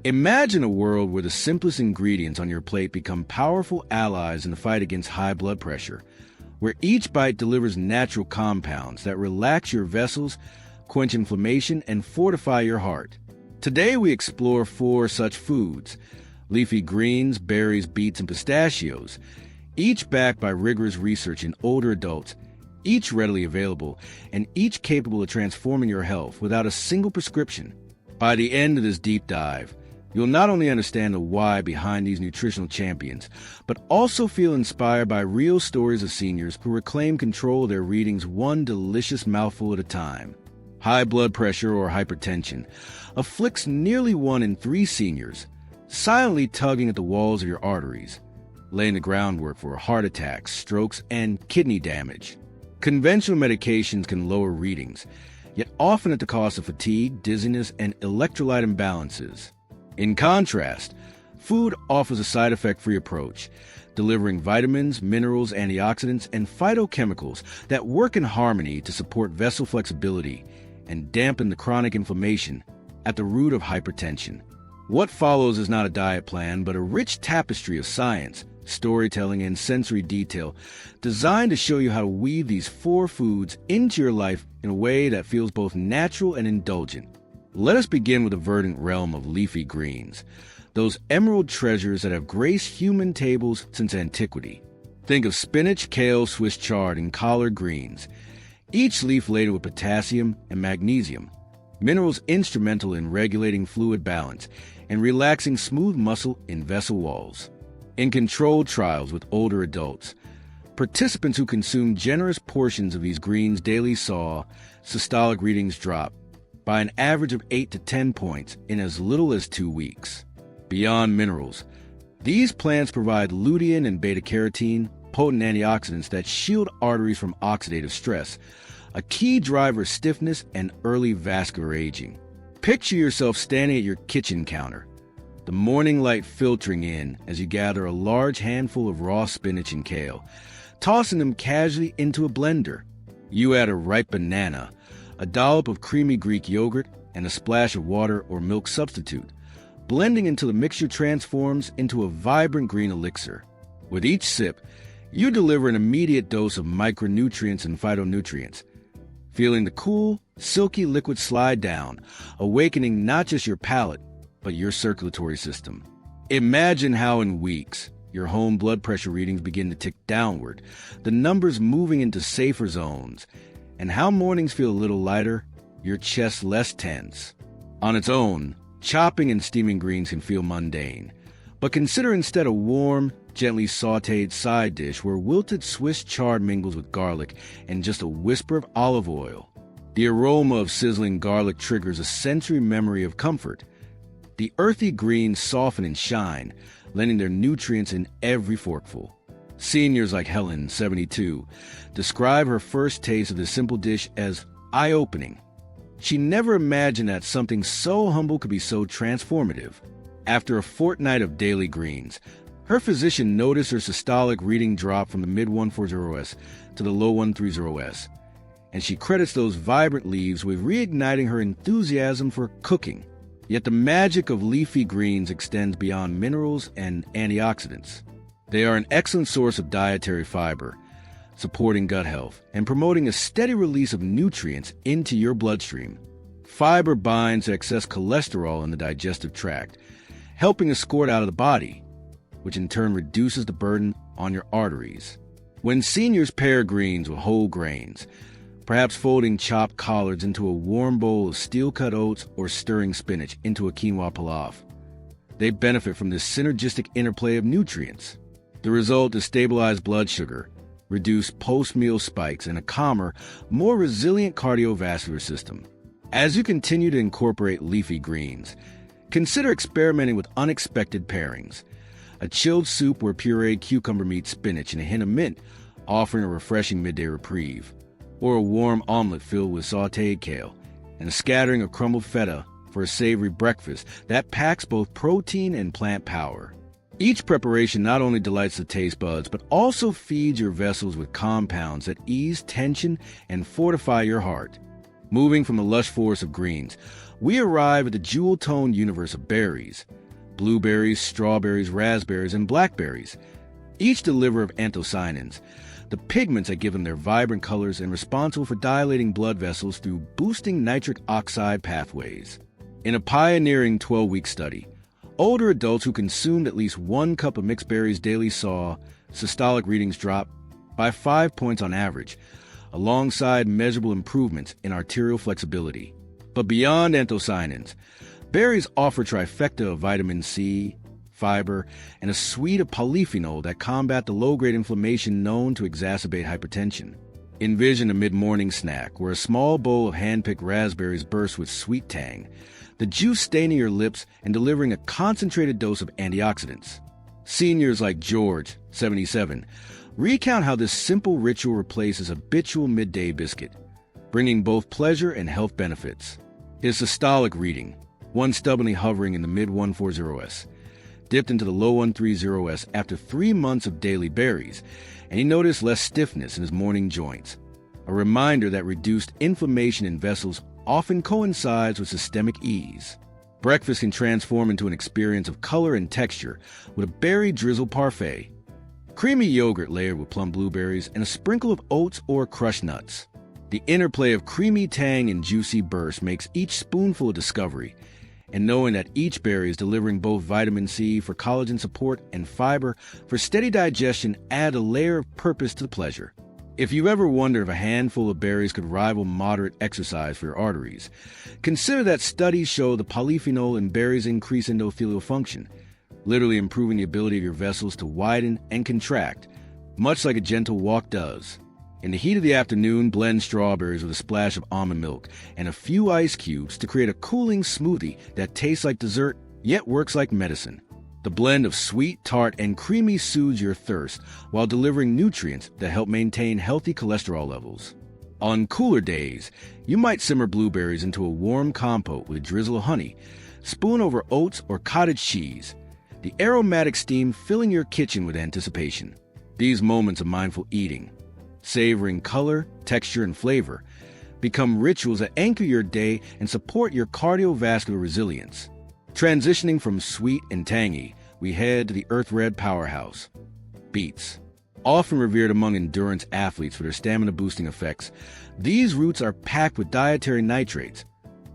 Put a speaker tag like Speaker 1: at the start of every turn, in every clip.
Speaker 1: Imagine a world where the simplest ingredients on your plate become powerful allies in the fight against high blood pressure, where each bite delivers natural compounds that relax your vessels, quench inflammation, and fortify your heart. Today we explore 4 such foods: leafy greens, berries, beets, and pistachios, each backed by rigorous research in older adults, each readily available, and each capable of transforming your health without a single prescription. By the end of this deep dive, you'll not only understand the why behind these nutritional champions, but also feel inspired by real stories of seniors who reclaim control of their readings one delicious mouthful at a time. High blood pressure, or hypertension, afflicts nearly 1 in 3 seniors, silently tugging at the walls of your arteries, laying the groundwork for heart attacks, strokes, and kidney damage. Conventional medications can lower readings, yet often at the cost of fatigue, dizziness, and electrolyte imbalances. In contrast, food offers a side effect-free approach, delivering vitamins, minerals, antioxidants, and phytochemicals that work in harmony to support vessel flexibility and dampen the chronic inflammation at the root of hypertension. What follows is not a diet plan, but a rich tapestry of science, storytelling, and sensory detail designed to show you how to weave these 4 foods into your life in a way that feels both natural and indulgent. Let us begin with the verdant realm of leafy greens, those emerald treasures that have graced human tables since antiquity. Think of spinach, kale, Swiss chard, and collard greens, each leaf laden with potassium and magnesium, minerals instrumental in regulating fluid balance and relaxing smooth muscle in vessel walls. In controlled trials with older adults, participants who consumed generous portions of these greens daily saw systolic readings drop by an average of 8 to 10 points in as little as 2 weeks. Beyond minerals, these plants provide lutein and beta-carotene, potent antioxidants that shield arteries from oxidative stress, a key driver of stiffness and early vascular aging. Picture yourself standing at your kitchen counter, the morning light filtering in as you gather a large handful of raw spinach and kale, tossing them casually into a blender. You add a ripe banana, a dollop of creamy Greek yogurt, and a splash of water or milk substitute, blending until the mixture transforms into a vibrant green elixir. With each sip, you deliver an immediate dose of micronutrients and phytonutrients, feeling the cool, silky liquid slide down, awakening not just your palate, but your circulatory system. Imagine how in weeks, your home blood pressure readings begin to tick downward, the numbers moving into safer zones, and how mornings feel a little lighter, your chest less tense. On its own, chopping and steaming greens can feel mundane, but consider instead a warm, gently sautéed side dish where wilted Swiss chard mingles with garlic and just a whisper of olive oil. The aroma of sizzling garlic triggers a sensory memory of comfort. The earthy greens soften and shine, lending their nutrients in every forkful. Seniors like Helen, 72, describe her first taste of this simple dish as eye-opening. She never imagined that something so humble could be so transformative. After a fortnight of daily greens, her physician noticed her systolic reading drop from the mid-140s to the low 130s, and she credits those vibrant leaves with reigniting her enthusiasm for cooking. Yet the magic of leafy greens extends beyond minerals and antioxidants. They are an excellent source of dietary fiber, supporting gut health and promoting a steady release of nutrients into your bloodstream. Fiber binds to excess cholesterol in the digestive tract, helping escort out of the body, which in turn reduces the burden on your arteries. When seniors pair greens with whole grains, perhaps folding chopped collards into a warm bowl of steel-cut oats or stirring spinach into a quinoa pilaf, they benefit from this synergistic interplay of nutrients. The result is stabilized blood sugar, reduced post-meal spikes, and a calmer, more resilient cardiovascular system. As you continue to incorporate leafy greens, consider experimenting with unexpected pairings. A chilled soup where pureed cucumber meets spinach and a hint of mint, offering a refreshing midday reprieve. Or a warm omelet filled with sautéed kale, and a scattering of crumbled feta for a savory breakfast that packs both protein and plant power. Each preparation not only delights the taste buds, but also feeds your vessels with compounds that ease tension and fortify your heart. Moving from the lush forest of greens, we arrive at the jewel-toned universe of berries: blueberries, strawberries, raspberries, and blackberries. Each deliver of anthocyanins, the pigments that give them their vibrant colors and responsible for dilating blood vessels through boosting nitric oxide pathways. In a pioneering 12-week study, older adults who consumed at least 1 cup of mixed berries daily saw systolic readings drop by 5 points on average, alongside measurable improvements in arterial flexibility. But beyond anthocyanins, berries offer a trifecta of vitamin C, fiber, and a suite of polyphenol that combat the low-grade inflammation known to exacerbate hypertension. Envision a mid-morning snack where a small bowl of hand-picked raspberries bursts with sweet tang, the juice staining your lips and delivering a concentrated dose of antioxidants. Seniors like George, 77, recount how this simple ritual replaces habitual midday biscuit, bringing both pleasure and health benefits. His systolic reading, one stubbornly hovering in the mid-140s, dipped into the low 130s after 3 months of daily berries, and he noticed less stiffness in his morning joints, a reminder that reduced inflammation in vessels often coincides with systemic ease. Breakfast can transform into an experience of color and texture with a berry drizzle parfait, creamy yogurt layered with plum blueberries, and a sprinkle of oats or crushed nuts. The interplay of creamy tang and juicy burst makes each spoonful a discovery, and knowing that each berry is delivering both vitamin C for collagen support and fiber for steady digestion add a layer of purpose to the pleasure. If you've ever wondered if a handful of berries could rival moderate exercise for your arteries, consider that studies show the polyphenol in berries increase endothelial function, literally improving the ability of your vessels to widen and contract, much like a gentle walk does. In the heat of the afternoon, blend strawberries with a splash of almond milk and a few ice cubes to create a cooling smoothie that tastes like dessert, yet works like medicine. The blend of sweet, tart, and creamy soothes your thirst while delivering nutrients that help maintain healthy cholesterol levels. On cooler days, you might simmer blueberries into a warm compote with a drizzle of honey, spoon over oats or cottage cheese, the aromatic steam filling your kitchen with anticipation. These moments of mindful eating, savoring color, texture, and flavor, become rituals that anchor your day and support your cardiovascular resilience. Transitioning from sweet and tangy, we head to the earth-red powerhouse, beets. Often revered among endurance athletes for their stamina-boosting effects, these roots are packed with dietary nitrates,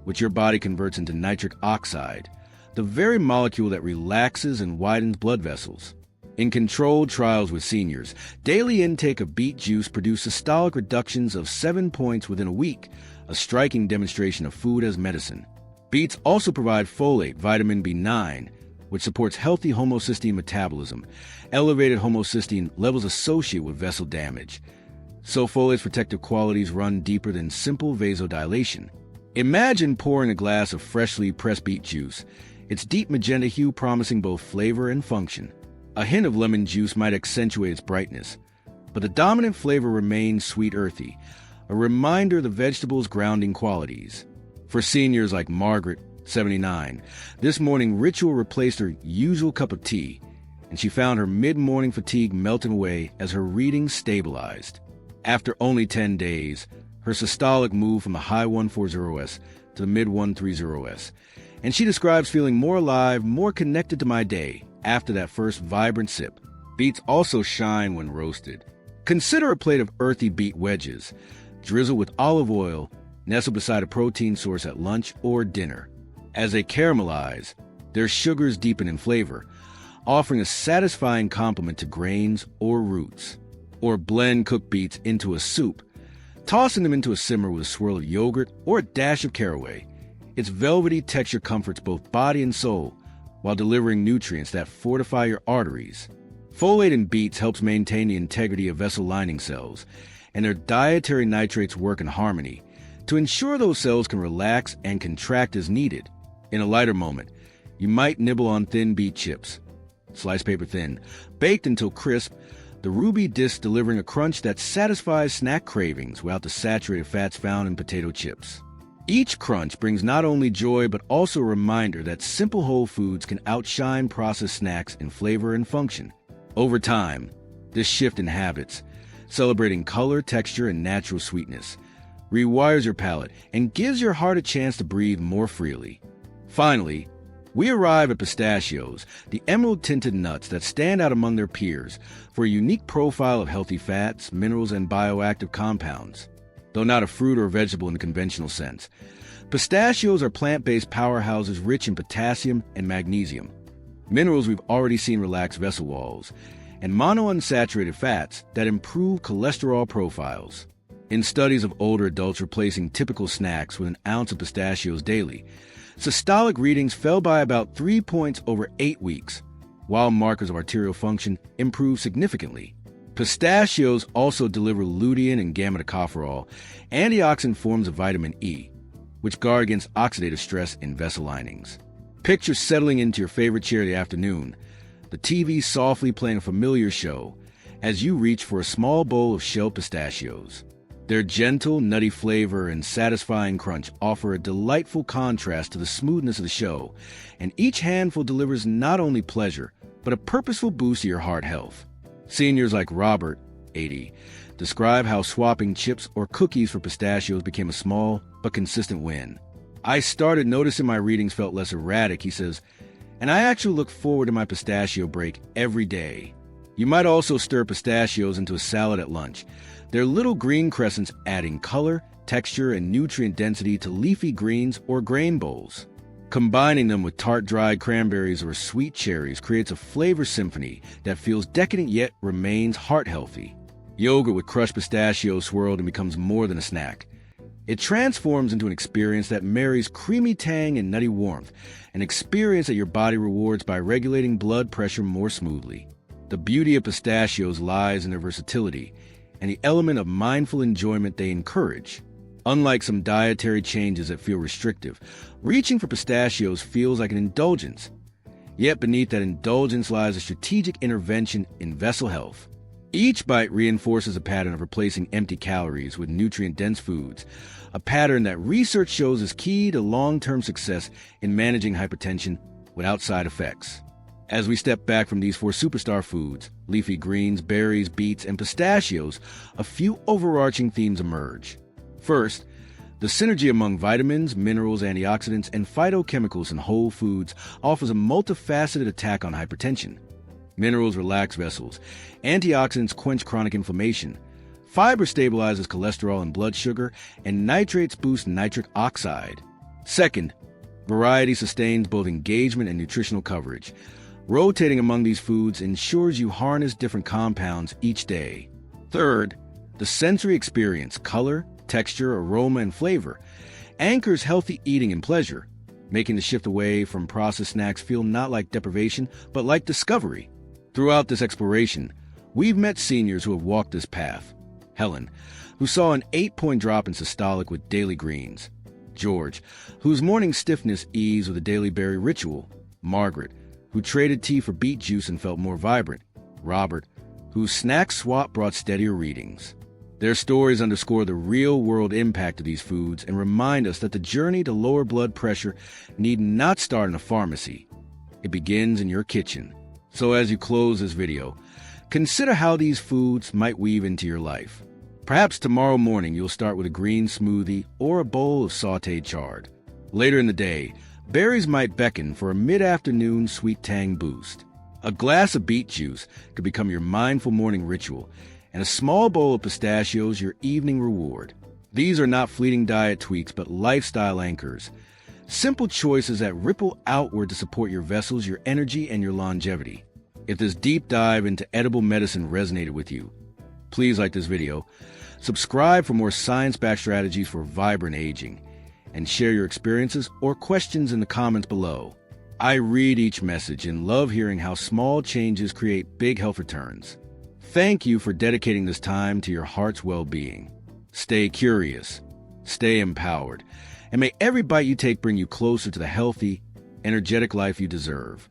Speaker 1: which your body converts into nitric oxide, the very molecule that relaxes and widens blood vessels. In controlled trials with seniors, daily intake of beet juice produced systolic reductions of 7 points within a week, a striking demonstration of food as medicine. Beets also provide folate, vitamin B9, which supports healthy homocysteine metabolism, elevated homocysteine levels associated with vessel damage. So folate's protective qualities run deeper than simple vasodilation. Imagine pouring a glass of freshly pressed beet juice, its deep magenta hue promising both flavor and function. A hint of lemon juice might accentuate its brightness, but the dominant flavor remains sweet earthy, a reminder of the vegetable's grounding qualities. For seniors like Margaret, 79, this morning ritual replaced her usual cup of tea, and she found her mid-morning fatigue melting away as her readings stabilized. After only 10 days, her systolic moved from the high 140s to the mid 130s, and she describes feeling more alive, more connected to my day after that first vibrant sip. Beets also shine when roasted. Consider a plate of earthy beet wedges, drizzled with olive oil, nestled beside a protein source at lunch or dinner. As they caramelize, their sugars deepen in flavor, offering a satisfying complement to grains or roots. Or blend cooked beets into a soup, tossing them into a simmer with a swirl of yogurt or a dash of caraway. Its velvety texture comforts both body and soul, while delivering nutrients that fortify your arteries. Folate in beets helps maintain the integrity of vessel lining cells, and their dietary nitrates work in harmony to ensure those cells can relax and contract as needed. In a lighter moment, you might nibble on thin beet chips, sliced paper thin, baked until crisp, the ruby disc delivering a crunch that satisfies snack cravings without the saturated fats found in potato chips. Each crunch brings not only joy but also a reminder that simple whole foods can outshine processed snacks in flavor and function. Over time, this shift in habits, celebrating color, texture, and natural sweetness, rewires your palate, and gives your heart a chance to breathe more freely. Finally, we arrive at pistachios, the emerald-tinted nuts that stand out among their peers for a unique profile of healthy fats, minerals, and bioactive compounds. Though not a fruit or vegetable in the conventional sense, pistachios are plant-based powerhouses rich in potassium and magnesium, minerals we've already seen relax vessel walls, and monounsaturated fats that improve cholesterol profiles. In studies of older adults replacing typical snacks with an ounce of pistachios daily, systolic readings fell by about 3 points over 8 weeks, while markers of arterial function improved significantly. Pistachios also deliver lutein and gamma-tocopherol, antioxidant forms of vitamin E, which guard against oxidative stress in vessel linings. Picture settling into your favorite chair in the afternoon, the TV softly playing a familiar show, as you reach for a small bowl of shelled pistachios. Their gentle, nutty flavor and satisfying crunch offer a delightful contrast to the smoothness of the show, and each handful delivers not only pleasure, but a purposeful boost to your heart health. Seniors like Robert, 80, describe how swapping chips or cookies for pistachios became a small but consistent win. "I started noticing my readings felt less erratic," he says, "and I actually look forward to my pistachio break every day." You might also stir pistachios into a salad at lunch. They're little green crescents adding color, texture, and nutrient density to leafy greens or grain bowls. Combining them with tart dried cranberries or sweet cherries creates a flavor symphony that feels decadent yet remains heart-healthy. Yogurt with crushed pistachios swirled and becomes more than a snack. It transforms into an experience that marries creamy tang and nutty warmth, an experience that your body rewards by regulating blood pressure more smoothly. The beauty of pistachios lies in their versatility and the element of mindful enjoyment they encourage. Unlike some dietary changes that feel restrictive, reaching for pistachios feels like an indulgence. Yet beneath that indulgence lies a strategic intervention in vessel health. Each bite reinforces a pattern of replacing empty calories with nutrient-dense foods, a pattern that research shows is key to long-term success in managing hypertension without side effects. As we step back from these 4 superstar foods, leafy greens, berries, beets, and pistachios, a few overarching themes emerge. First, the synergy among vitamins, minerals, antioxidants, and phytochemicals in whole foods offers a multifaceted attack on hypertension. Minerals relax vessels, antioxidants quench chronic inflammation, fiber stabilizes cholesterol and blood sugar, and nitrates boost nitric oxide. Second, variety sustains both engagement and nutritional coverage. Rotating among these foods ensures you harness different compounds each day. Third, the sensory experience, color, texture, aroma, and flavor, anchors healthy eating and pleasure, making the shift away from processed snacks feel not like deprivation, but like discovery. Throughout this exploration, we've met seniors who have walked this path. Helen, who saw an 8-point drop in systolic with daily greens. George, whose morning stiffness eased with a daily berry ritual. Margaret, who traded tea for beet juice and felt more vibrant. Robert, whose snack swap brought steadier readings. Their stories underscore the real-world impact of these foods and remind us that the journey to lower blood pressure need not start in a pharmacy. It begins in your kitchen. So as you close this video, consider how these foods might weave into your life. Perhaps tomorrow morning you'll start with a green smoothie or a bowl of sautéed chard. Later in the day, berries might beckon for a mid-afternoon sweet tang boost. A glass of beet juice could become your mindful morning ritual, and a small bowl of pistachios your evening reward. These are not fleeting diet tweaks, but lifestyle anchors. Simple choices that ripple outward to support your vessels, your energy, and your longevity. If this deep dive into edible medicine resonated with you, please like this video, subscribe for more science-backed strategies for vibrant aging, and share your experiences or questions in the comments below. I read each message and love hearing how small changes create big health returns. Thank you for dedicating this time to your heart's well-being. Stay curious, stay empowered, and may every bite you take bring you closer to the healthy, energetic life you deserve.